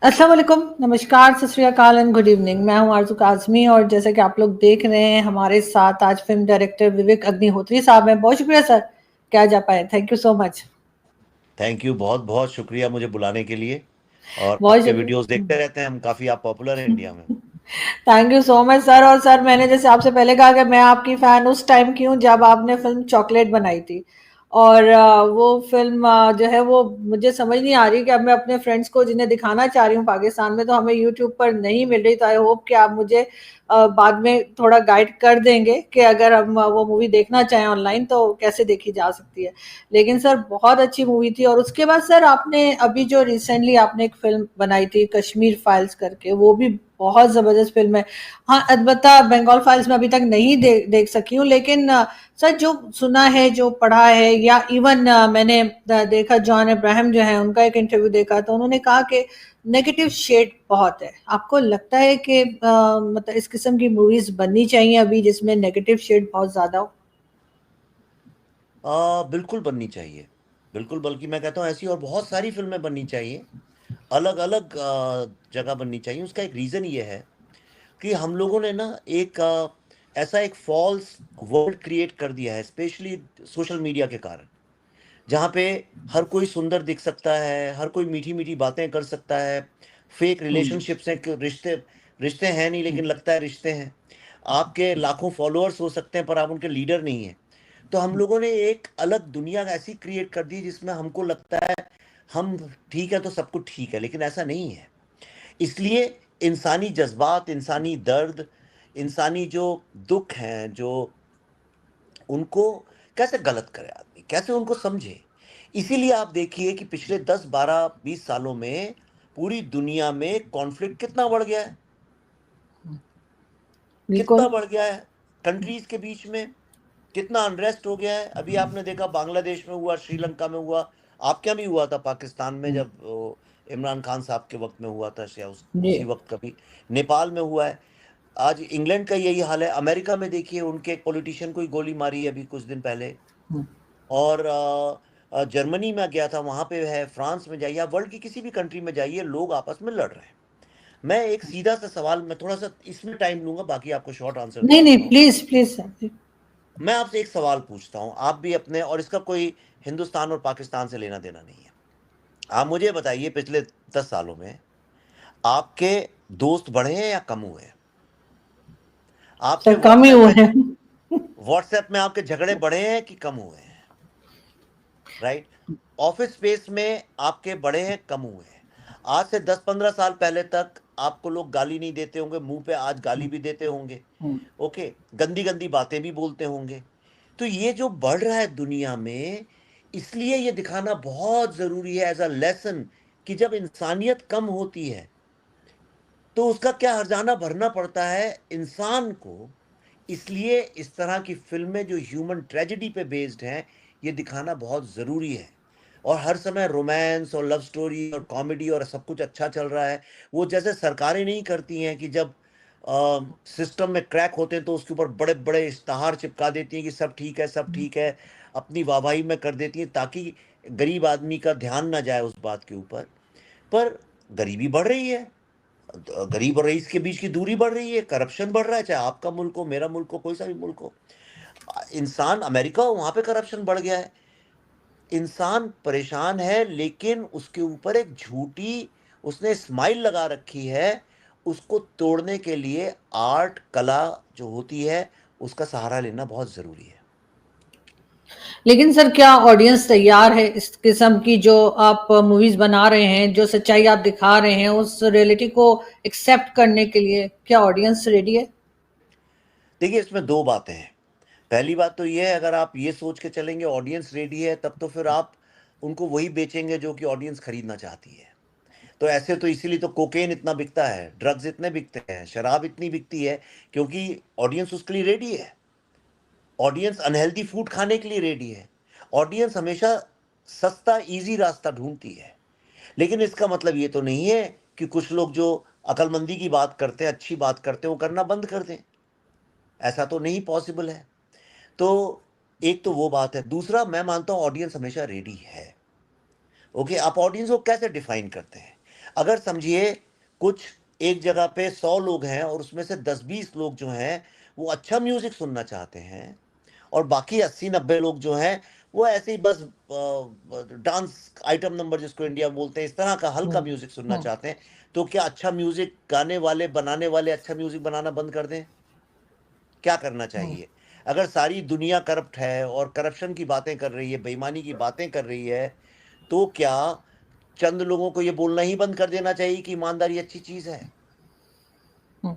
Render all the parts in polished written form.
अस्सलाम वालेकुम, नमस्कार, सत श्री अकाल एंड गुड इवनिंग। मैं हूं आरज़ू काज़मी और जैसा कि आप लोग देख रहे हैं हमारे साथ आज फिल्म डायरेक्टर विवेक अग्निहोत्री साहब हैं। बहुत शुक्रिया सर कि आज आप आए। Thank you so much. Thank you, बहुत बहुत शुक्रिया मुझे बुलाने के लिए। और बहुत आपके वीडियोस देखते शुक्रिया। रहते हैं हम, काफी आप पॉपुलर हैं इंडिया में। Thank you so much sir. और सर मैंने जैसे आपसे पहले कहा कि मैं आपकी फ़ैन उस टाइम की हूँ जब आपने फ़िल्म चॉकलेट बनाई थी। और वो फ़िल्म जो है वो मुझे समझ नहीं आ रही कि अब मैं अपने फ्रेंड्स को जिन्हें दिखाना चाह रही हूँ पाकिस्तान में, तो हमें यूट्यूब पर नहीं मिल रही। तो आई होप कि आप मुझे बाद में थोड़ा गाइड कर देंगे कि अगर हम वो मूवी देखना चाहें ऑनलाइन तो कैसे देखी जा सकती है। लेकिन सर बहुत अच्छी मूवी थी। और उसके बाद सर आपने अभी जो रिसेंटली आपने एक फ़िल्म बनाई थी कश्मीर फाइल्स करके, वो भी बहुत ज़बरदस्त फ़िल्म है। हाँ, अलबत्ता बंगाल फाइल्स में अभी तक नहीं देख सकी हूँ, लेकिन सर जो सुना है, जो पढ़ा है, या इवन मैंने देखा जॉन अब्राहम जो है उनका एक इंटरव्यू देखा तो उन्होंने कहा कि नेगेटिव शेड बहुत है। आपको लगता है कि मतलब इस किस्म की मूवीज़ बननी चाहिए अभी जिसमें नेगेटिव शेड बहुत ज़्यादा हो? बिल्कुल बननी चाहिए, बिल्कुल। बल्कि मैं कहता हूँ ऐसी और बहुत सारी फिल्में बननी चाहिए, अलग अलग जगह बननी चाहिए। उसका एक रीजन ये है कि हम लोगों ने ना एक ऐसा एक फॉल्स वर्ल्ड क्रिएट कर दिया है, स्पेशली सोशल मीडिया के कारण, जहाँ पे हर कोई सुंदर दिख सकता है, हर कोई मीठी मीठी बातें कर सकता है। फेक हुँ, रिलेशनशिप्स हैं कि रिश्ते रिश्ते हैं नहीं, हुँ, लेकिन लगता है रिश्ते हैं। आपके लाखों फॉलोअर्स हो सकते हैं पर आप उनके लीडर नहीं हैं। तो हम लोगों ने एक अलग दुनिया ऐसी क्रिएट कर दी जिसमें हमको लगता है हम ठीक है तो सब कुछ ठीक है, लेकिन ऐसा नहीं है। इसलिए इंसानी जज्बात, इंसानी दर्द, इंसानी जो दुख हैं, जो उनको कैसे गलत करे आदमी, कैसे उनको समझे। इसीलिए आप देखिए कि पिछले 10 12 20 सालों में पूरी दुनिया में कॉन्फ्लिक्ट कितना बढ़ गया है, बिल्कुल। कितना बढ़ गया है। कंट्रीज के बीच में कितना अनरेस्ट हो गया है। अभी आपने देखा बांग्लादेश में हुआ, श्रीलंका में हुआ, आपके यहाँ भी हुआ था पाकिस्तान में हुँ, जब इमरान खान साहब के वक्त में हुआ था, या जी। उसी वक्त कभी नेपाल में हुआ है। आज इंग्लैंड का यही हाल है। अमेरिका में देखिए, उनके एक पॉलिटिशियन को ही गोली मारी है अभी कुछ दिन पहले। हुँ। और जर्मनी में गया था, वहां पे है। फ्रांस में जाइए, आप वर्ल्ड की किसी भी कंट्री में जाइए, लोग आपस में लड़ रहे हैं। मैं एक सीधा सा सवाल, मैं थोड़ा सा इसमें टाइम लूंगा, बाकी आपको शॉर्ट आंसर दे नहीं, नहीं, दूंगा। Please, please sir. मैं आपसे एक सवाल पूछता हूं, आप भी अपने, और इसका कोई हिंदुस्तान और पाकिस्तान से लेना देना नहीं है। आप मुझे बताइए, पिछले 10 सालों में आपके दोस्त बढ़े हैं या कम हुए हैं? आपके सर कम ही हुए हैं। व्हाट्सएप में आपके झगड़े बढ़े हैं कि कम हुए हैं? राइट। ऑफिस स्पेस में आपके बड़े हैं, कम हुए हैं? आज से 10 15 साल पहले तक आपको लोग गाली नहीं देते होंगे, मुंह पे आज गाली हुँ, भी देते होंगे। हुँ। ओके, गंदी गंदी बातें भी बोलते होंगे। तो ये जो बढ़ रहा है दुनिया में, इसलिए ये दिखाना बहुत जरूरी है एज अ लेसन कि जब इंसानियत कम होती है तो उसका क्या हर्जाना भरना पड़ता है इंसान को। इसलिए इस तरह की फिल्में जो ह्यूमन ट्रेजेडी पे बेस्ड हैं, ये दिखाना बहुत ज़रूरी है। और हर समय रोमांस और लव स्टोरी और कॉमेडी और सब कुछ अच्छा चल रहा है, वो जैसे सरकारें नहीं करती हैं कि जब सिस्टम में क्रैक होते हैं तो उसके ऊपर बड़े बड़े इश्तहार चिपका देती हैं कि सब ठीक है, सब ठीक है, अपनी वाहवाही में कर देती हैं ताकि गरीब आदमी का ध्यान ना जाए उस बात के ऊपर। पर गरीबी बढ़ रही है, गरीब और रईस के बीच की दूरी बढ़ रही है, करप्शन बढ़ रहा है, चाहे आपका मुल्क हो, मेरा मुल्क हो, कोई सा भी मुल्क हो। इंसान अमेरिका हो, वहां पे करप्शन बढ़ गया है। इंसान परेशान है, लेकिन उसके ऊपर एक झूठी उसने स्माइल लगा रखी है। उसको तोड़ने के लिए आर्ट, कला जो होती है, उसका सहारा लेना बहुत जरूरी है। लेकिन सर क्या ऑडियंस तैयार है इस किस्म की जो आप मूवीज बना रहे हैं, जो सच्चाई आप दिखा रहे हैं उस रियलिटी को एक्सेप्ट करने के लिए? क्या ऑडियंस रेडी है? देखिए, इसमें दो बातें हैं। पहली बात तो ये है, अगर आप ये सोच के चलेंगे ऑडियंस रेडी है, तब तो फिर आप उनको वही बेचेंगे जो कि ऑडियंस खरीदना चाहती है। तो ऐसे तो इसीलिए तो कोकेन इतना बिकता है, ड्रग्स इतने बिकते हैं, शराब इतनी बिकती है, क्योंकि ऑडियंस उसके लिए रेडी है। ऑडियंस अनहेल्दी फूड खाने के लिए रेडी है। ऑडियंस हमेशा सस्ता इजी रास्ता ढूंढती है। लेकिन इसका मतलब ये तो नहीं है कि कुछ लोग जो अकलमंदी की बात करते हैं, अच्छी बात करते हैं, वो करना बंद कर दें। ऐसा तो नहीं पॉसिबल है। तो एक तो वो बात है। दूसरा, मैं मानता हूं ऑडियंस हमेशा रेडी है। ओके, आप ऑडियंस को कैसे डिफाइन करते हैं? अगर समझिए कुछ एक जगह पे 100 लोग हैं और उसमें से 10-20 लोग जो हैं वो अच्छा म्यूजिक सुनना चाहते हैं, और बाकी 80-90 लोग जो हैं वो ऐसे ही बस डांस आइटम नंबर जिसको इंडिया में बोलते हैं इस तरह का हल्का हम्म। म्यूजिक सुनना हम्म। चाहते हैं, तो क्या अच्छा म्यूजिक गाने वाले बनाने वाले अच्छा म्यूजिक बनाना बंद कर दें? क्या करना हम्म। चाहिए? अगर सारी दुनिया करप्ट है और करप्शन की बातें कर रही है, बेईमानी की बातें कर रही है, तो क्या चंद लोगों को ये बोलना ही बंद कर देना चाहिए कि ईमानदारी अच्छी चीज है? हम्म।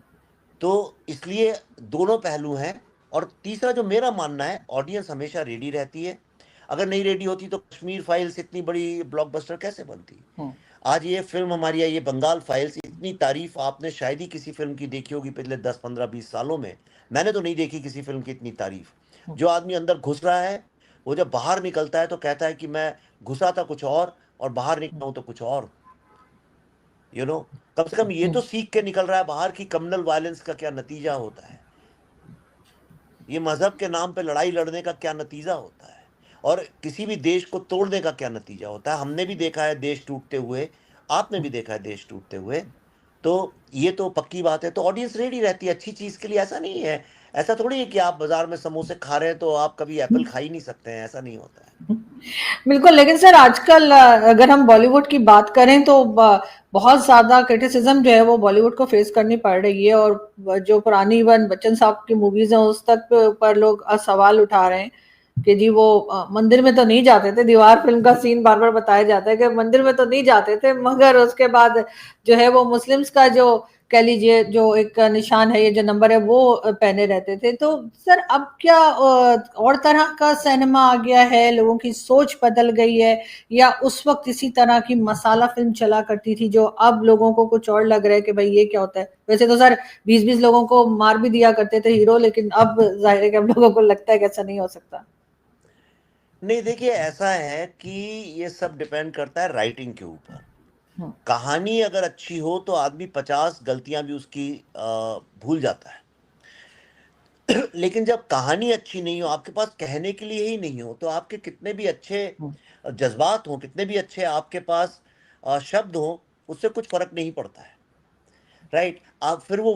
तो इसलिए दोनों पहलू हैं। और तीसरा जो मेरा मानना है, ऑडियंस हमेशा रेडी रहती है। अगर नहीं रेडी होती तो कश्मीर फाइल्स इतनी बड़ी ब्लॉकबस्टर कैसे बनती? हम्म। आज ये फिल्म हमारी आई, ये बंगाल फाइल्स, इतनी तारीफ आपने शायद ही किसी फिल्म की देखी होगी पिछले 10-15-20 सालों में। मैंने तो नहीं देखी किसी फिल्म की इतनी तारीफ। हम्म। जो आदमी अंदर घुस रहा है वो जब बाहर निकलता है तो कहता है कि मैं घुसा था कुछ और बाहर निकला हूं तो कुछ और। कम से कम ये हम्म। तो सीख के निकल रहा है बाहर की कम्युनल वायलेंस का क्या नतीजा होता है, ये मजहब के नाम पे लड़ाई लड़ने का क्या नतीजा होता है, और किसी भी देश को तोड़ने का क्या नतीजा होता है। हमने भी देखा है देश टूटते हुए, आपने भी देखा है देश टूटते हुए। तो ये तो पक्की बात है। तो ऑडियंस रेडी रहती है अच्छी चीज के लिए। ऐसा नहीं है, ऐसा थोड़ी है कि आप बाजार में समोसे खा रहे हैं तो आप कभी एप्पल खा ही नहीं सकते हैं, ऐसा नहीं होता है। बिल्कुल, लेकिन सर आजकल अगर हम बॉलीवुड की बात करें तो बहुत ज़्यादा क्रिटिसिज़्म जो है वो बॉलीवुड को फेस करनी पड़ रही है, और जो पुरानी इवन बच्चन साहब की मूवीज़ हैं उस तक पर लोग सवाल उठा रहे हैं कि जी वो मंदिर में तो नहीं जाते थे। दीवार फ़िल्म का सीन बार-बार बताया जाता है कि मंदिर में तो नहीं जाते थे, मगर उसके बाद जो है वो मुस्लिम्स का जो कह लीजिए जो एक निशान है, ये जो नंबर है वो पहने रहते थे। तो सर अब क्या और तरह का सिनेमा आ गया है, लोगों की सोच बदल गई है, या उस वक्त इसी तरह की मसाला फिल्म चला करती थी जो अब लोगों को कुछ और लग रहा है कि भाई ये क्या होता है? वैसे तो सर 20-20 लोगों को मार भी दिया करते थे हीरो, लेकिन अब जाहिर है कि अब लोगों को लगता है कि ऐसा नहीं हो सकता। नहीं, देखिए ऐसा है कि ये सब डिपेंड करता है राइटिंग के ऊपर। हम्म। कहानी अगर अच्छी हो तो आदमी 50 गलतियां भी उसकी भूल जाता है। लेकिन जब कहानी अच्छी नहीं हो, आपके पास कहने के लिए ही नहीं हो, तो आपके कितने भी अच्छे हम्म। जज्बात हो, कितने भी अच्छे आपके पास शब्द हो, उससे कुछ फर्क नहीं पड़ता है। राइट? आप फिर वो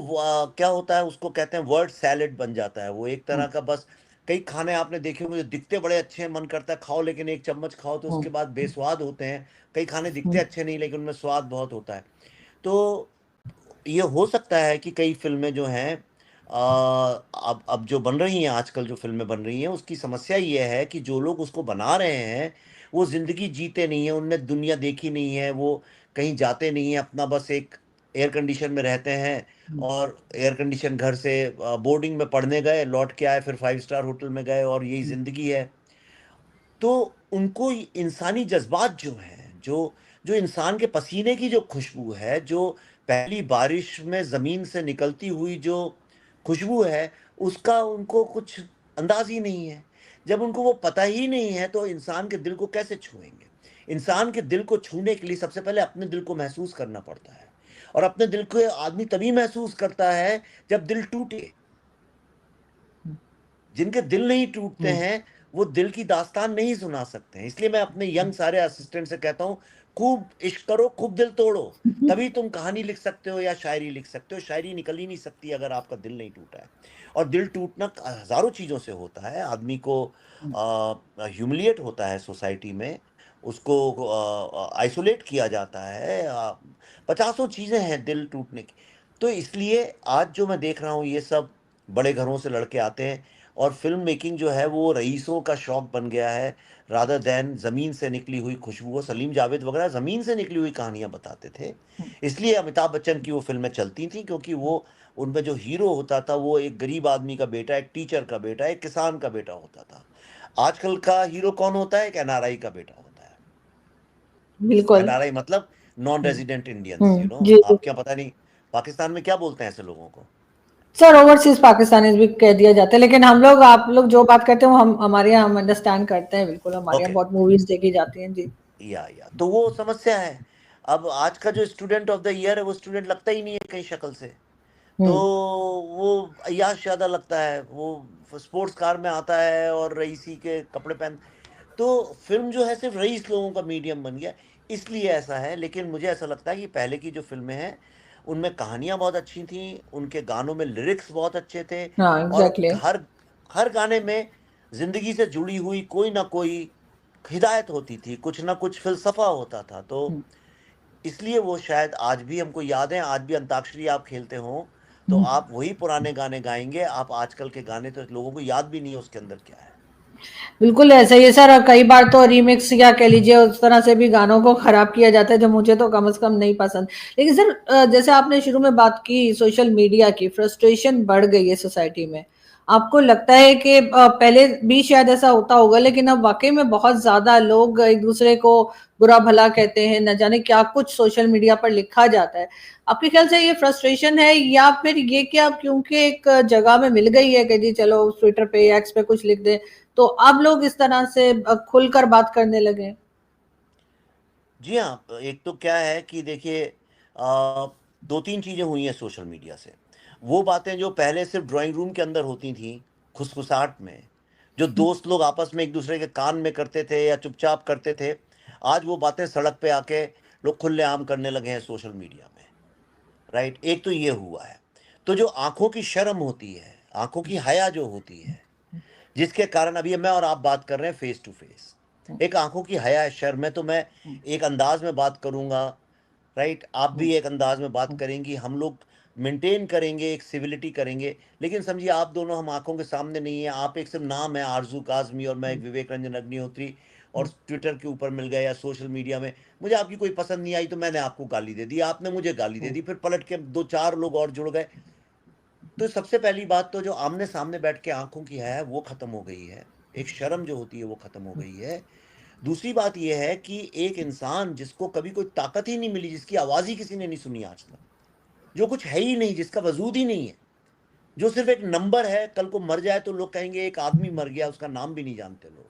क्या होता है उसको कहते हैं वर्ड सैलेड बन जाता है, वो एक तरह हम्म। का बस। कई खाने आपने देखे होंगे जो दिखते बड़े अच्छे हैं, मन करता है खाओ, लेकिन एक चम्मच खाओ तो हम्म। उसके बाद बेस्वाद होते हैं। कई खाने दिखते हम्म। अच्छे नहीं लेकिन उनमें स्वाद बहुत होता है। तो ये हो सकता है कि कई फिल्में जो हैं अब जो बन रही हैं, आजकल जो फिल्में बन रही हैं उसकी समस्या ये है कि जो लोग उसको बना रहे हैं वो जिंदगी जीते नहीं है, उनने दुनिया देखी नहीं है, वो कहीं जाते नहीं है, अपना बस एक एयर कंडीशन में रहते हैं, हम्म। और एयर कंडीशन घर से बोर्डिंग में पढ़ने गए, लौट के आए, फिर 5 स्टार होटल में गए, और यही हम्म। जिंदगी है। तो उनको इंसानी जज्बात जो हैं, जो जो इंसान के पसीने की जो खुशबू है, जो पहली बारिश में जमीन से निकलती हुई जो खुशबू है, उसका उनको कुछ अंदाज ही नहीं है। जब उनको वो पता ही नहीं है तो इंसान के दिल को कैसे छुएंगे? इंसान के दिल को छूने के लिए सबसे पहले अपने दिल को महसूस करना पड़ता है, और अपने दिल को आदमी तभी महसूस करता है जब दिल टूटे। जिनके दिल नहीं टूटते हम्म। हैं वो दिल की दास्तान नहीं सुना सकते हैं। इसलिए मैं अपने यंग सारे असिस्टेंट से कहता हूँ, खूब इश्क करो, खूब दिल तोड़ो, तभी तुम कहानी लिख सकते हो या शायरी लिख सकते हो। शायरी निकल ही नहीं सकती अगर आपका दिल नहीं टूटा है। और दिल टूटना हजारों चीजों से होता है। आदमी को ह्यूमिलिएट होता है सोसाइटी में, उसको आइसोलेट किया जाता है, पचासों चीजें हैं दिल टूटने की। तो इसलिए आज जो मैं देख रहा हूँ ये सब बड़े घरों से लड़के आते हैं, और फिल्म मेकिंग जो है वो रईसों का शौक बन गया है, रादर देन जमीन से निकली हुई खुशबू। वो सलीम जावेद वगैरह जमीन से निकली हुई कहानियां बताते थे। इसलिए अमिताभ बच्चन की वो फिल्में चलती थी, क्योंकि वो उनमें जो हीरो होता था वो एक गरीब आदमी का बेटा, एक टीचर का बेटा, एक किसान का बेटा होता था। आजकल का हीरो कौन होता है? एक एनआरआई का बेटा होता है। बिल्कुल। एनआरआई मतलब नॉन हम्म। Resident Indians. जी जी। आप क्या, पता नहीं पाकिस्तान में क्या बोलते हैं ऐसे लोगों को? सर ओवरसीज पाकिस्तानीज भी कह दिया जाता है, लेकिन हम लोग आप लोग जो बात करते हैं वो हम हमारे यहाँ हम अंडरस्टैंड करते हैं, बिल्कुल हमारे यहाँ ओके। बहुत मूवीज देखी जाती हैं जी। या तो वो समस्या है। अब आज का जो स्टूडेंट ऑफ द ईयर है वो स्टूडेंट लगता ही नहीं है कहीं शक्ल से। तो हम्म। वो अय्याश ज्यादा लगता है, वो स्पोर्ट्स कार में आता है और रईसी के कपड़े पहन। तो फिल्म जो है सिर्फ रईस लोगों का मीडियम बन गया। इसलिए ऐसा है। लेकिन मुझे ऐसा लगता है कि पहले की जो फ़िल्में हैं, उनमें कहानियाँ बहुत अच्छी थीं, उनके गानों में लिरिक्स बहुत अच्छे थे, हाँ, और एग्ज़ैक्टली। हर हर गाने में ज़िंदगी से जुड़ी हुई कोई ना कोई हिदायत होती थी, कुछ ना कुछ फ़िलसफ़ा होता था। तो हुँ, इसलिए वो शायद आज भी हमको याद हैं, आज भी अंताक्षरी आप खेलते हो, तो हुँ। आप वही पुराने गाने गाएँगे, आप आजकल के गाने तो लोगों को याद भी नहीं है उसके अंदर क्या है। बिल्कुल ऐसा ही है सर, और कई बार तो रीमिक्स या कह लीजिए उस तरह से भी गानों को खराब किया जाता है, जो मुझे तो कम से कम नहीं पसंद। लेकिन सर जैसे आपने शुरू में बात की सोशल मीडिया की, फ्रस्ट्रेशन बढ़ गई है सोसाइटी में। आपको लगता है कि पहले भी शायद ऐसा होता होगा, लेकिन अब वाकई में बहुत ज्यादा लोग एक दूसरे को बुरा भला कहते हैं, न जाने क्या कुछ सोशल मीडिया पर लिखा जाता है। आपके ख्याल से ये फ्रस्ट्रेशन है, या फिर ये कि आप क्योंकि एक जगह में मिल गई है कि जी चलो ट्विटर पे या एक्स पे कुछ लिख दे, तो अब लोग इस तरह से खुलकर बात करने लगे? जी हाँ, एक तो क्या है कि देखिए, 2-3 चीज़ें हुई हैं सोशल मीडिया से। वो बातें जो पहले सिर्फ़ ड्राइंग रूम के अंदर होती थीं, खुसखुसाहट में, जो दोस्त लोग आपस में एक-दूसरे के कान में करते थे या चुपचाप करते थे, आज वो बातें सड़क पे आके लोग खुलेआम करने लगे हैं सोशल मीडिया में, राइट? एक तो ये हुआ है। तो जो आँखों की शर्म होती है, आँखों की हया जो होती है, जिसके कारण अभी मैं और आप बात कर रहे हैं फेस टू फेस। एक आँखों की हया है, शर्म है, तो मैं एक अंदाज़ में बात करूँगा, राइट? आप भी एक अंदाज़ में बात करेंगी, हम लोग मेंटेन करेंगे, एक सिविलिटी करेंगे। लेकिन समझिए आप दोनों हम आँखों के सामने नहीं हैं, आप एक सिर्फ़ नाम है आरज़ू काज़मी और मैं एक विवेक रंजन अग्निहोत्री, और ट्विटर के ऊपर मिल गए या सोशल मीडिया में, मुझे आपकी कोई पसंद नहीं आई तो मैंने आपको गाली दे दी, आपने मुझे गाली दे दी, फिर पलट के 2-4 लोग और जुड़ गए। तो सबसे पहली बात तो जो आमने-सामने बैठ के आँखों की है, वो ख़त्म हो गई है। एक शर्म जो होती है, वो ख़त्म हो गई है। दूसरी बात ये है कि एक इंसान जिसको कभी कोई ताकत ही नहीं मिली, जिसकी आवाज़ ही किसी ने नहीं सुनी आज तक, जो कुछ है ही नहीं, जिसका वजूद ही नहीं है, जो सिर्फ़ एक नंबर है, कल को मर जाए तो लोग कहेंगे एक आदमी मर गया, उसका नाम भी नहीं जानते लोग।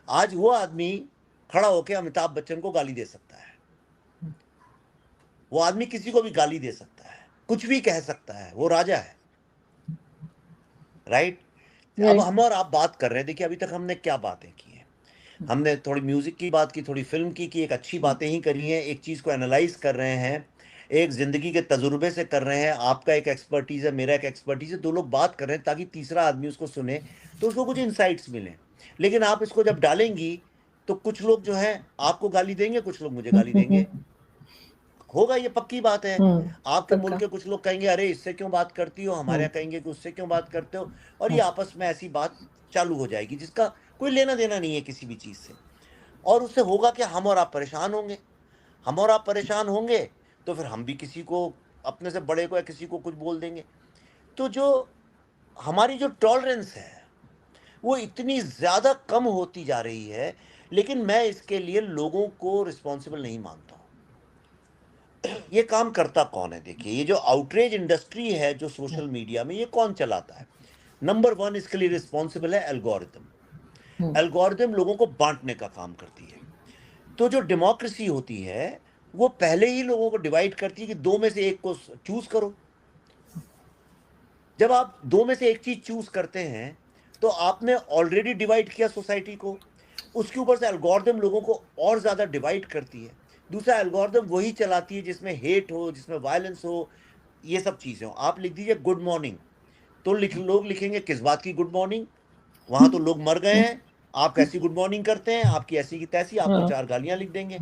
आज वो आदमी खड़ा होके अमिताभ बच्चन को गाली दे सकता है। वो आदमी किसी को भी गाली दे सकता है, कुछ भी कह सकता है, वो राजा है, राइट? अब राइट। हम और आप बात कर रहे हैं, देखिए अभी तक हमने क्या बातें की हैं। हमने थोड़ी म्यूज़िक की बात की, थोड़ी फ़िल्म की एक अच्छी बातें ही करी हैं, एक चीज़ को एनालाइज़ कर रहे हैं, एक ज़िंदगी के तजुर्बे से कर रहे हैं, आपका एक एक्सपर्टीज़ है, मेरा एक एक्सपर्टीज़ है, 2 लोग बात कर रहे हैं ताकि तीसरा आदमी उसको सुने, तो उसको कुछ इनसाइट्स मिलें। लेकिन आप इसको जब डालेंगी, तो कुछ लोग जो हैं आपको गाली देंगे, कुछ लोग मुझे गाली देंगे। होगा, ये पक्की बात है। आपके मुल्क पक्का। के कुछ लोग कहेंगे अरे इससे क्यों बात करती हो, हमारे यहाँ कहेंगे कि उससे क्यों बात करते हो, और ये आपस में ऐसी बात चालू हो जाएगी जिसका कोई लेना देना नहीं है किसी भी चीज़ से। और उससे होगा कि हम और आप परेशान होंगे। हम और आप परेशान होंगे, तो फिर हम भी किसी को, अपने से बड़े को या किसी को कुछ बोल देंगे। तो जो हमारी जो टॉलरेंस है, वो इतनी ज़्यादा कम होती जा रही है, लेकिन मैं इसके लिए लोगों को रिस्पॉन्सिबल नहीं मानता हूँ। ये काम करता कौन है? देखिए, ये जो आउटरीच इंडस्ट्री है जो सोशल मीडिया में, ये कौन चलाता है? नंबर 1 इसके लिए रिस्पॉन्सिबल है एल्गोरिथम। एल्गोरिथम लोगों को बाँटने का काम करती है। तो जो डेमोक्रेसी होती है, वो पहले ही लोगों को डिवाइड करती है कि 2 में से 1 को चूज़ करो। जब आप 2 में से 1 चीज़ चूज़ करते हैं, तो आपने ऑलरेडी डिवाइड किया सोसाइटी को। उसके ऊपर से एल्गोरिथम लोगों को और ज़्यादा डिवाइड करती है। दूसरा, एल्गोरिथम वही चलाती है जिसमें हेट हो, जिसमें वायलेंस हो, ये सब चीज़ें हो। आप लिख दीजिए गुड मॉर्निंग, तो लोग लिखेंगे किस बात की गुड मॉर्निंग? वहाँ तो लोग मर गए हैं, आप कैसी गुड मॉर्निंग करते हैं? आपकी ऐसी की तैसी, आपको 4 गालियाँ लिख देंगे।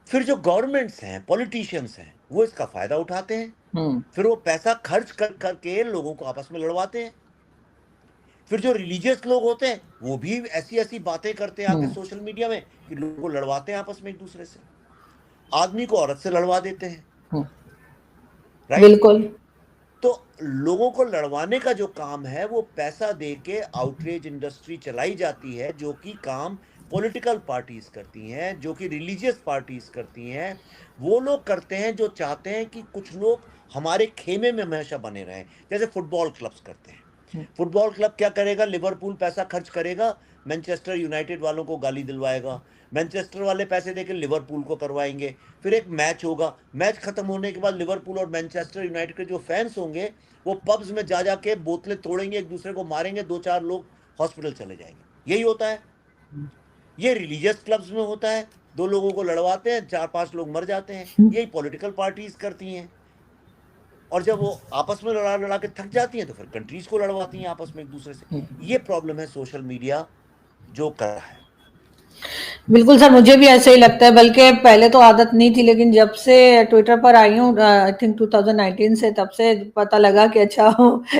फिर जो गवर्नमेंट्स हैं, पॉलिटिशियंस हैं, वो इसका फ़ायदा उठाते हैं। फिर वो पैसा खर्च कर करके लोगों को आपस में लड़वाते हैं। फिर जो रिलीजियस लोग होते हैं, वो भी ऐसी-ऐसी बातें करते हैं आके सोशल मीडिया में कि लोगों को लड़वाते हैं आपस में एक-दूसरे से। आदमी को औरत से लड़वा देते हैं, राइट? बिल्कुल। तो लोगों को लड़वाने का जो काम है, वो पैसा दे के आउटरीच इंडस्ट्री चलाई जाती है, जो कि काम पॉलिटिकल पार्टीज़ करती हैं, जो कि रिलीजियस पार्टीज़ करती हैं। वो लोग करते हैं जो चाहते हैं कि कुछ लोग हमारे खेमे में हमेशा बने रहें, जैसे फुटबॉल क्लब्स करते हैं। फुटबॉल क्लब क्या करेगा? लिवरपूल पैसा खर्च करेगा, मैनचेस्टर यूनाइटेड वालों को गाली दिलवाएगा। मैनचेस्टर वाले पैसे देके लिवरपूल को करवाएँगे। फिर एक मैच होगा, मैच खत्म होने के बाद लिवरपूल और मैनचेस्टर यूनाइटेड के जो फैंस होंगे, वो पब्स में जा के बोतलें तोड़ेंगे, एक दूसरे को मारेंगे, 2-4 लोग हॉस्पिटल चले जाएंगे। यही होता है। ये रिलीजियस क्लब्स में होता है, 2 लोगों को लड़वाते हैं, 4-5 लोग मर जाते हैं। यही पॉलिटिकल पार्टीज करती हैं। और जब वो आपस में लड़ा लड़ा के थक जाती हैं तो फिर कंट्रीज को लड़वाती हैं आपस में एक दूसरे से। ये प्रॉब्लम है सोशल मीडिया जो कर रहा है। बिल्कुल सर, मुझे भी ऐसे ही लगता है, बल्कि पहले तो आदत नहीं थी, लेकिन जब से ट्विटर पर आई हूँ आई थिंक 2019 से, तब से पता लगा कि अच्छा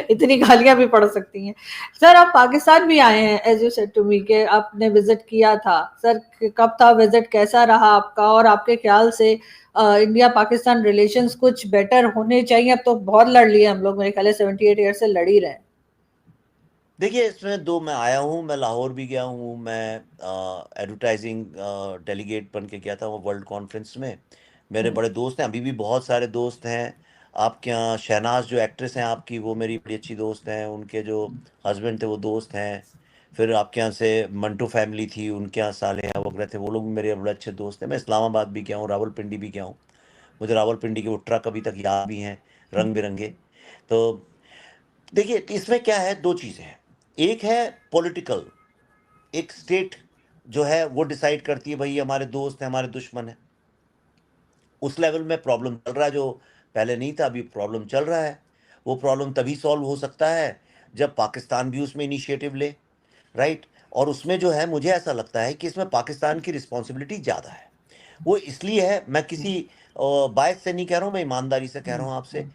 इतनी गालियां भी पड़ सकती हैं। सर आप पाकिस्तान भी आए हैं, as you said to me, के आपने विजिट किया था। सर कब था विजिट, कैसा रहा आपका, और आपके ख्याल से इंडिया पाकिस्तान रिलेशंस कुछ बेटर होने चाहिए? अब तो बहुत लड़ लिए हम लोग, मेरे ख्याल से 78 ईयर से लड़ ही रहे हैं। देखिए, इसमें 2 मैं आया हूँ, मैं लाहौर भी गया हूँ, मैं एडवर्टाइजिंग डेलीगेट बन के गया था वो वर्ल्ड कॉन्फ्रेंस में। मेरे बड़े दोस्त हैं, अभी भी बहुत सारे दोस्त हैं। आपके यहाँ शहनाज जो एक्ट्रेस हैं आपकी, वो मेरी बड़ी अच्छी दोस्त हैं, उनके जो हस्बैंड थे वो दोस्त हैं। फिर आपके यहाँ से मंटो फैमिली थी, उनके यहाँ साले हैं वगैरह थे, वो लोग भी मेरे बड़े अच्छे दोस्त हैं। मैं इस्लामाबाद भी गया हूँ, रावलपिंडी भी गया हूँ। मुझे रावलपिंडी के वो ट्रक अभी तक याद भी हैं, रंग बिरंगे। तो देखिए, इसमें क्या है, 2 चीज़ें हैं। एक है पॉलिटिकल, एक स्टेट जो है वो डिसाइड करती है भाई ये हमारे दोस्त हैं, हमारे दुश्मन हैं। उस लेवल में प्रॉब्लम चल रहा है, जो पहले नहीं था अभी प्रॉब्लम चल रहा है। वो प्रॉब्लम तभी सॉल्व हो सकता है जब पाकिस्तान भी उसमें इनिशिएटिव ले, राइट। और उसमें जो है मुझे ऐसा लगता है कि इसमें पाकिस्तान की रिस्पॉन्सिबिलिटी ज़्यादा है। वो इसलिए है, मैं किसी बायस से नहीं कह रहा हूँ, मैं ईमानदारी से कह रहा हूँ आपसे।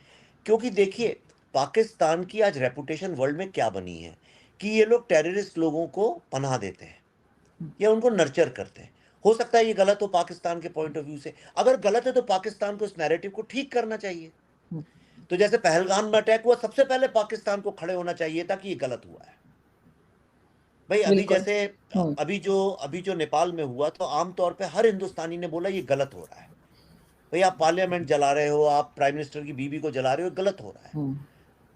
क्योंकि देखिए, पाकिस्तान की आज रेपुटेशन वर्ल्ड में क्या बनी है कि ये लोग टेररिस्ट लोगों को पनाह देते हैं या उनको नर्चर करते हैं। हो सकता है ये गलत हो पाकिस्तान के पॉइंट ऑफ व्यू से, अगर गलत है तो पाकिस्तान को इस नैरेटिव को ठीक करना चाहिए। तो जैसे पहलगाम में अटैक हुआ, सबसे पहले पाकिस्तान को खड़े होना चाहिए था कि ये गलत हुआ है। भाई अभी बिल्कुल। जैसे अभी जो नेपाल में हुआ, तो आमतौर पे हर हिंदुस्तानी ने बोला ये गलत हो रहा है। भाई आप पार्लियामेंट जला रहे हो, आप प्राइम मिनिस्टर की बीवी को जला रहे हो, गलत हो रहा है,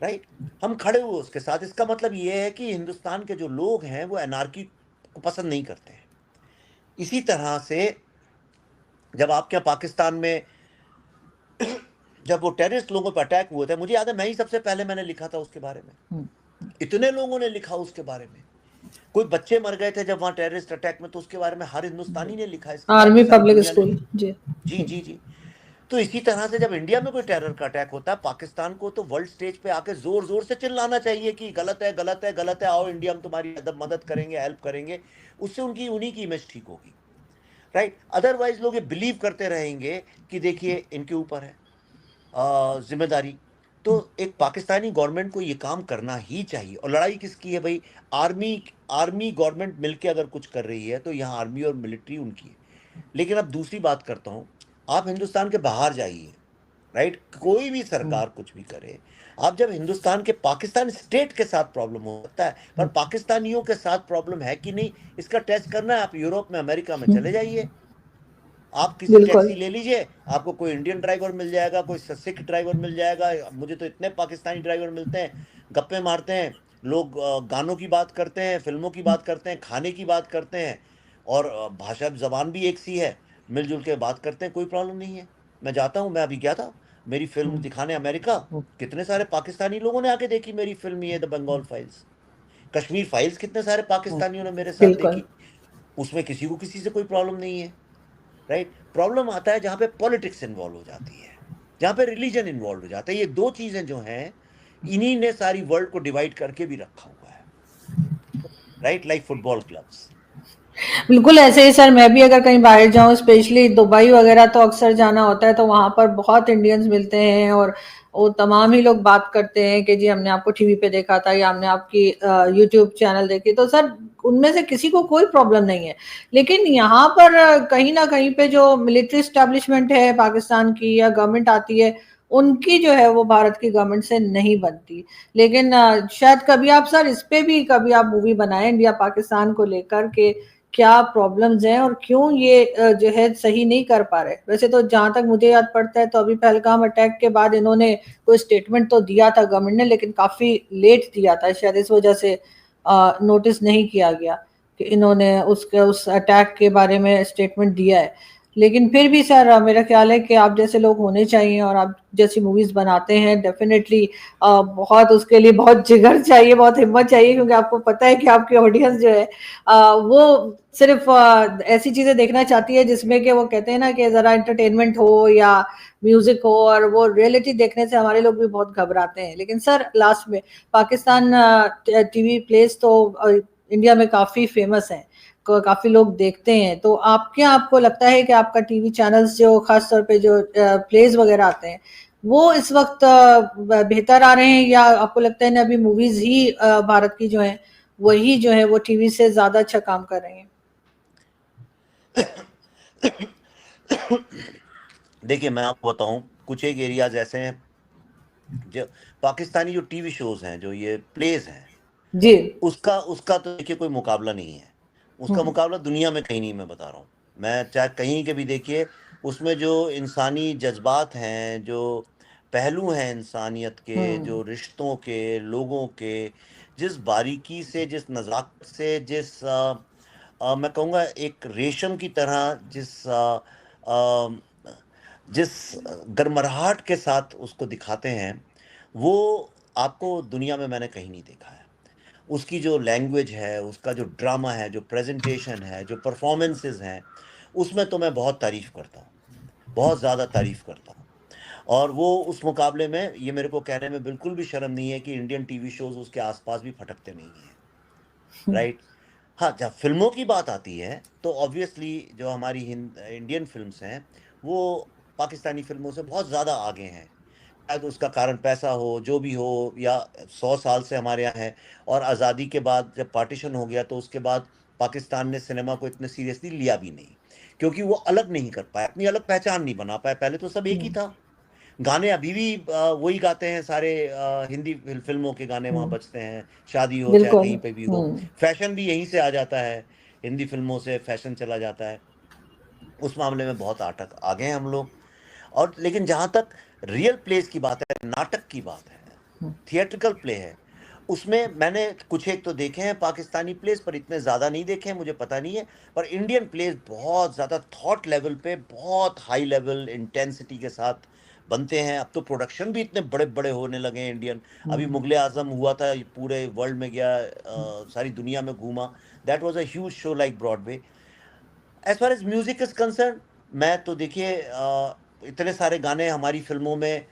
राइट। हम खड़े हुए उसके साथ। इसका मतलब ये है कि हिंदुस्तान के जो लोग हैं वो एनार्की को पसंद नहीं करते हैं। इसी तरह से जब आपके यहाँ पाकिस्तान में जब वो टेररिस्ट लोगों पर अटैक हुए थे, मुझे याद है मैं ही सबसे पहले मैंने लिखा था उसके बारे में। इतने लोगों ने लिखा उसके बारे में। कोई बच्चे मर गए थे जब वहां टेररिस्ट अटैक में, तो उसके बारे में हर हिंदुस्तानी ने लिखा, इसके बारे में आर्मी सारी पब्लिक दुनिया ने स्कूल लिखा। जी। जी जी जी। तो इसी तरह से जब इंडिया में कोई टेरर का अटैक होता है, पाकिस्तान को तो वर्ल्ड स्टेज पे आके जोर जोर से चिल्लाना चाहिए कि गलत है, गलत है, गलत है, आओ इंडिया हम तुम्हारी मदद करेंगे, हेल्प करेंगे। उससे उनकी उन्हीं की इमेज ठीक होगी, राइट। अदरवाइज लोग ये बिलीव करते रहेंगे कि देखिए इनके ऊपर है जिम्मेदारी। तो एक पाकिस्तानी गवर्नमेंट को ये काम करना ही चाहिए। और लड़ाई किसकी है भाई? आर्मी आर्मी गवर्नमेंट मिलके अगर कुछ कर रही है तो यहाँ आर्मी और मिलिट्री उनकी है। लेकिन अब दूसरी बात करता हूँ, आप हिंदुस्तान के बाहर जाइए, राइट, कोई भी सरकार कुछ भी करे, आप जब हिंदुस्तान के पाकिस्तान स्टेट के साथ प्रॉब्लम हो सकता है, पर पाकिस्तानियों के साथ प्रॉब्लम है कि नहीं, इसका टेस्ट करना है। आप यूरोप में, अमेरिका में चले जाइए, आप किसी बिल्कुल। टैक्सी ले लीजिए, आपको कोई इंडियन ड्राइवर मिल जाएगा, कोई सिख ड्राइवर मिल जाएगा। मुझे तो इतने पाकिस्तानी ड्राइवर मिलते हैं, गप्पे मारते हैं लोग, गानों की बात करते हैं, फिल्मों की बात करते हैं, खाने की बात करते हैं, और भाषा जबान भी एक सी है, मिलजुल के बात करते हैं, कोई प्रॉब्लम नहीं है। मैं जाता हूँ, मैं अभी गया था मेरी फिल्म दिखाने अमेरिका, कितने सारे पाकिस्तानी लोगों ने आके देखी मेरी फिल्म, ये the Bengal files, Kashmir files, कितने सारे पाकिस्तानियों ने मेरे साथ बिल्कुल। देखी। उसमें किसी को किसी से कोई प्रॉब्लम नहीं है, राइट। प्रॉब्लम आता है जहां पे पॉलिटिक्स इन्वॉल्व हो जाती है, जहां पे रिलीजन इन्वॉल्व हो जाता है। ये 2 चीजें जो हैं, इन्हीं ने सारी वर्ल्ड को डिवाइड करके भी रखा हुआ है, राइट, लाइक फुटबॉल क्लब्स। बिल्कुल ऐसे ही सर, मैं भी अगर कहीं बाहर जाऊं, स्पेशली दुबई वगैरह, तो अक्सर जाना होता है, तो वहां पर बहुत इंडियंस मिलते हैं, और वो तमाम ही लोग बात करते हैं कि जी हमने आपको टीवी पे देखा था, या हमने आपकी यूट्यूब चैनल देखी। तो सर उनमें से किसी को कोई प्रॉब्लम नहीं है, लेकिन यहाँ पर कहीं ना कहीं पे जो मिलिट्री स्टैब्लिशमेंट है पाकिस्तान की, या गवर्नमेंट आती है, उनकी जो है वो भारत की गवर्नमेंट से नहीं बनती। लेकिन शायद कभी आप सर इस पे भी कभी आप मूवी बनाएं, इंडिया पाकिस्तान को लेकर के क्या प्रॉब्लम्स हैं और क्यों ये जो है सही नहीं कर पा रहे। वैसे तो जहां तक मुझे याद पड़ता है, तो अभी पहलगाम अटैक के बाद इन्होंने कोई स्टेटमेंट तो दिया था गवर्नमेंट ने, लेकिन काफी लेट दिया था, शायद इस वजह से नोटिस नहीं किया गया कि इन्होंने उस अटैक के बारे में स्टेटमेंट दिया है। लेकिन फिर भी सर मेरा ख्याल है कि आप जैसे लोग होने चाहिए और आप जैसी मूवीज बनाते हैं डेफिनेटली बहुत उसके लिए बहुत जिगर चाहिए, बहुत हिम्मत चाहिए, क्योंकि आपको पता है कि आपकी ऑडियंस जो है वो सिर्फ ऐसी चीजें देखना चाहती है जिसमें कि वो कहते हैं ना कि जरा एंटरटेनमेंट हो या म्यूजिक हो, और वो रियलिटी देखने से हमारे लोग भी बहुत घबराते हैं। लेकिन सर लास्ट में पाकिस्तान टीवी प्लेस तो इंडिया में काफी फेमस है, काफी लोग देखते हैं, तो आप क्या आपको लगता है कि आपका टीवी चैनल्स जो खास तौर पे जो प्लेज वगैरह आते हैं वो इस वक्त बेहतर आ रहे हैं, या आपको लगता है ना अभी मूवीज ही भारत की जो है वही जो है वो टीवी से ज्यादा अच्छा काम कर रही हैं? देखिए मैं आपको बताऊं, कुछ एक एरियाज ऐसे हैं जो पाकिस्तानी जो टीवी शोज हैं, जो ये प्लेस हैं, जी। उसका उसका तो देखिए कोई मुकाबला नहीं है। उसका हम्म। मुकाबला दुनिया में कहीं नहीं, मैं बता रहा हूँ। मैं चाहे कहीं के भी देखिए, उसमें जो इंसानी जज्बात हैं, जो पहलू हैं इंसानियत के, हम्म। जो रिश्तों के, लोगों के, जिस बारीकी से, जिस नज़ाकत से, जिस मैं कहूँगा एक रेशम की तरह, जिस गर्मराहट के साथ उसको दिखाते हैं, वो आपको दुनिया में मैंने कहीं नहीं देखा है। उसकी जो लैंग्वेज है, उसका जो ड्रामा है, जो प्रेजेंटेशन है, जो परफॉर्मेंसेस हैं, उसमें तो मैं बहुत तारीफ करता हूँ, बहुत ज़्यादा तारीफ करता हूँ। और वो उस मुकाबले में, ये मेरे को कहने में बिल्कुल भी शर्म नहीं है कि इंडियन टीवी शोज उसके आसपास भी फटकते नहीं हैं। राइट। हाँ, जब फिल्मों की बात आती है तो ऑब्वियसली जो हमारी इंडियन फिल्म्स हैं, वो पाकिस्तानी फिल्मों से बहुत ज़्यादा आगे हैं। शायद उसका कारण पैसा हो, जो भी हो, या 100 साल से हमारे यहाँ है। और आज़ादी के बाद जब पार्टीशन हो गया तो उसके बाद पाकिस्तान ने सिनेमा को इतने सीरियसली लिया भी नहीं, क्योंकि वो अलग नहीं कर पाया, अपनी अलग पहचान नहीं बना पाया। पहले तो सब एक ही हम्म। था। गाने अभी भी वही गाते हैं सारे, हिंदी फिल्मों के गाने वहाँ हम्म। बजते हैं, शादी हो चाहे बिल्कुल। कहीं पे भी हो। फैशन भी यहीं से आ जाता है, हिंदी फिल्मों से फैशन चला जाता है। उस मामले में बहुत आटक आगे हैं हम लोग। और लेकिन जहाँ तक रियल प्लेस की बात है, नाटक की बात है, थिएट्रिकल प्ले है, उसमें मैंने कुछ एक तो देखे हैं पाकिस्तानी प्लेस, पर इतने ज़्यादा नहीं देखे हैं, मुझे पता नहीं है। पर इंडियन प्लेस बहुत ज़्यादा थॉट लेवल पे, बहुत हाई लेवल इंटेंसिटी के साथ बनते हैं। अब तो प्रोडक्शन भी इतने बड़े बड़े होने लगे हैं इंडियन। अभी हम्म। मुगले आजम हुआ था, ये पूरे वर्ल्ड में गया, सारी दुनिया में घूमा। That was a huge show like Broadway. As far as music is concern, मैं तो देखिए इतने सारे गाने हमारी फिल्मों में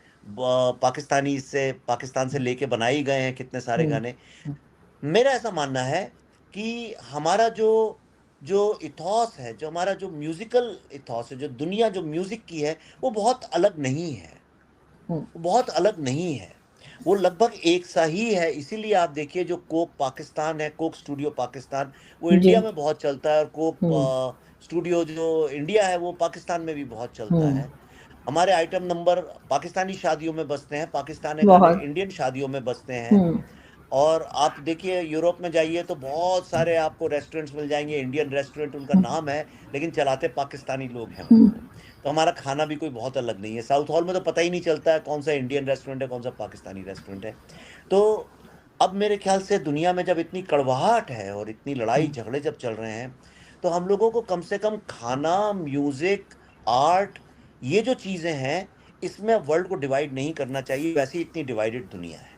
पाकिस्तान से लेके बनाए ही गए हैं, कितने सारे हम्म। गाने। मेरा ऐसा मानना है कि हमारा जो जो इथॉस है, जो हमारा जो म्यूजिकल इथॉस है, जो दुनिया जो म्यूजिक की है, वो बहुत अलग नहीं है। हम्म। वो बहुत अलग नहीं है। वो लगभग एक सा ही है। इसीलिए आप देखिए, जो कोक पाकिस्तान है, कोक स्टूडियो पाकिस्तान, वो जी। इंडिया में बहुत चलता है। और कोक हम्म। स्टूडियो जो इंडिया है, वो पाकिस्तान में भी बहुत चलता हम्म। है। हमारे आइटम नंबर पाकिस्तानी शादियों में बजते हैं, पाकिस्तानी गाने बहुत। इंडियन शादियों में बजते हैं। हम्म। और आप देखिए यूरोप में जाइए तो बहुत सारे आपको रेस्टोरेंट्स मिल जाएंगे, इंडियन रेस्टोरेंट उनका नाम है, लेकिन चलाते पाकिस्तानी लोग हैं उनको। तो हमारा खाना भी कोई बहुत अलग नहीं है। साउथ हॉल में तो पता ही नहीं चलता है कौन सा इंडियन रेस्टोरेंट है, कौन सा पाकिस्तानी रेस्टोरेंट है। तो अब मेरे ख्याल से दुनिया में जब इतनी कड़वाहट है और इतनी लड़ाई झगड़े जब चल रहे हैं, तो हम लोगों को कम से कम खाना, म्यूजिक, आर्ट, ये जो चीज़ें हैं, इसमें वर्ल्ड को डिवाइड नहीं करना चाहिए। वैसे ही इतनी डिवाइडेड दुनिया है।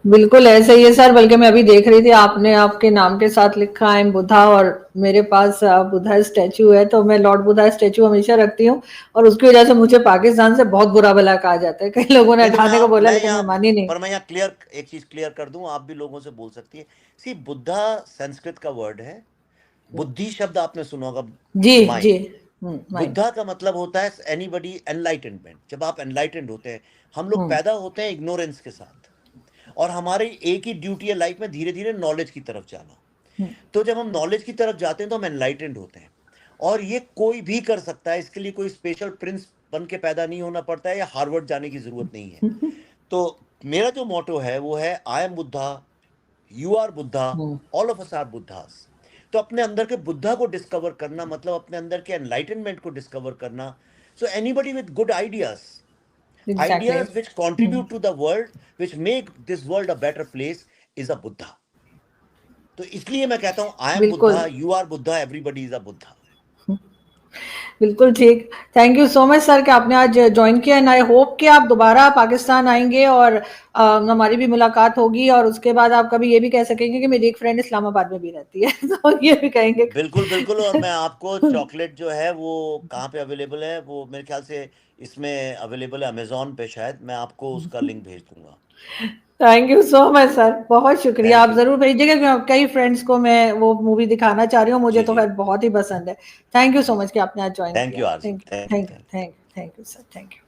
बिल्कुल ऐसा ही है सर, बल्कि मैं अभी देख रही थी आपने आपके नाम के साथ लिखा है बुद्धा, और मेरे पास बुद्धा स्टैचू है, तो मैं लॉर्ड बुद्धा स्टैचू हमेशा रखती हूँ, और उसकी वजह से मुझे पाकिस्तान से बहुत बुरा भला कहा जाता है। कई लोगों ने नहीं नहीं, हटाने को बोला लेकिन मैं मानी नहीं। मैं यहाँ क्लियर एक चीज क्लियर कर दूं, आप भी लोगों से बोल सकती है। सी, बुद्धा संस्कृत का वर्ड है। बुद्धि शब्द आपने सुना होगा, जी। जी। माइंड। माइंड। बुद्धा का मतलब होता है एनीबडी एनलाइटेनमेंट। जब आप एनलाइटेंड होते हैं, हम लोग हम्म। पैदा होते हैं इग्नोरेंस के साथ, और हमारी एक ही ड्यूटी है लाइफ में, धीरे धीरे नॉलेज की तरफ जाना। हम्म। तो जब हम नॉलेज की तरफ जाते हैं तो हम एनलाइटेंड होते हैं। और ये कोई भी कर सकता है, इसके लिए कोई स्पेशल प्रिंस बन के पैदा नहीं होना पड़ता है, या हार्वर्ड जाने की जरूरत नहीं है। तो मेरा जो मोटो है वो है, I am Buddha, you are Buddha, hmm. All of us are Buddhas. तो अपने अंदर के बुद्धा को डिस्कवर करना मतलब अपने अंदर के एनलाइटनमेंट को डिस्कवर करना। So anybody with good ideas, exactly. ideas which contribute to the world, which make this world a better place, is a buddha. तो इसलिए मैं कहता हूं, आई एम बिल्कुल। Buddha, you are Buddha, everybody is a Buddha. बिल्कुल ठीक। Thank you so much sir कि आपने आज ज्वाइन किया, एंड आई होप कि आप दोबारा पाकिस्तान आएंगे और हमारी भी मुलाकात होगी, और उसके बाद आप कभी ये भी कह सकेंगे कि मेरी एक फ्रेंड इस्लामाबाद में भी रहती है तो ये भी कहेंगे। बिल्कुल बिल्कुल, और मैं आपको चॉकलेट जो है वो कहाँ पे अवेलेबल है, वो मेरे ख्याल से इसमें अवेलेबल है अमेजोन पे, शायद मैं आपको उसका लिंक भेज दूंगा। Thank you so much sir, बहुत शुक्रिया। थैंक आप यू। जरूर भेजिएगा क्योंकि कई फ्रेंड्स को मैं वो मूवी दिखाना चाह रही हूँ, मुझे जी तो जी। खैर बहुत ही पसंद है। थैंक यू सो मच कि आपने आज ज्वाइन थैंक किया। You Aarzoo, thank thank you, thank thank you. Thank thank you sir, thank you.